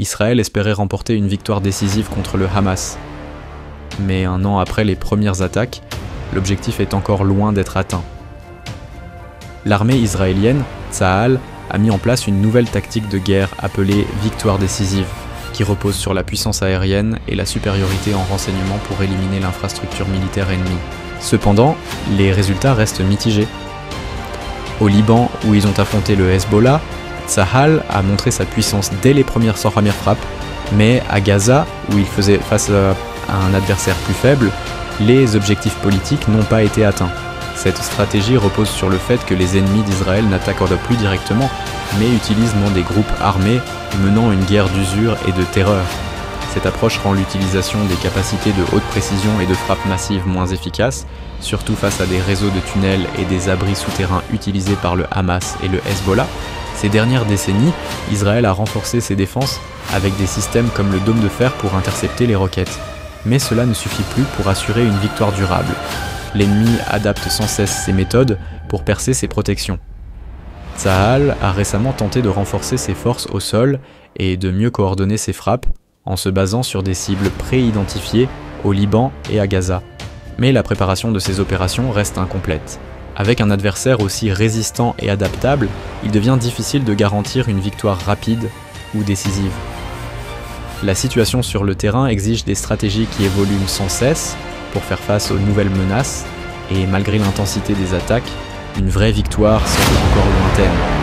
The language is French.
Israël espérait remporter une victoire décisive contre le Hamas. Mais un an après les premières attaques, l'objectif est encore loin d'être atteint. L'armée israélienne, Tsahal, a mis en place une nouvelle tactique de guerre appelée « victoire décisive », qui repose sur la puissance aérienne et la supériorité en renseignement pour éliminer l'infrastructure militaire ennemie. Cependant, les résultats restent mitigés. Au Liban, où ils ont affronté le Hezbollah, Tsahal a montré sa puissance dès les premières frappes, mais à Gaza, où il faisait face à un adversaire plus faible, les objectifs politiques n'ont pas été atteints. Cette stratégie repose sur le fait que les ennemis d'Israël n'attaquent plus directement, mais utilisent des groupes armés menant une guerre d'usure et de terreur. Cette approche rend l'utilisation des capacités de haute précision et de frappe massive moins efficace, surtout face à des réseaux de tunnels et des abris souterrains utilisés par le Hamas et le Hezbollah. Ces dernières décennies, Israël a renforcé ses défenses avec des systèmes comme le dôme de fer pour intercepter les roquettes. Mais cela ne suffit plus pour assurer une victoire durable. L'ennemi adapte sans cesse ses méthodes pour percer ses protections. Tsahal a récemment tenté de renforcer ses forces au sol et de mieux coordonner ses frappes en se basant sur des cibles pré-identifiées au Liban et à Gaza. Mais la préparation de ces opérations reste incomplète. Avec un adversaire aussi résistant et adaptable, il devient difficile de garantir une victoire rapide ou décisive. La situation sur le terrain exige des stratégies qui évoluent sans cesse pour faire face aux nouvelles menaces, et malgré l'intensité des attaques, une vraie victoire semble encore lointaine.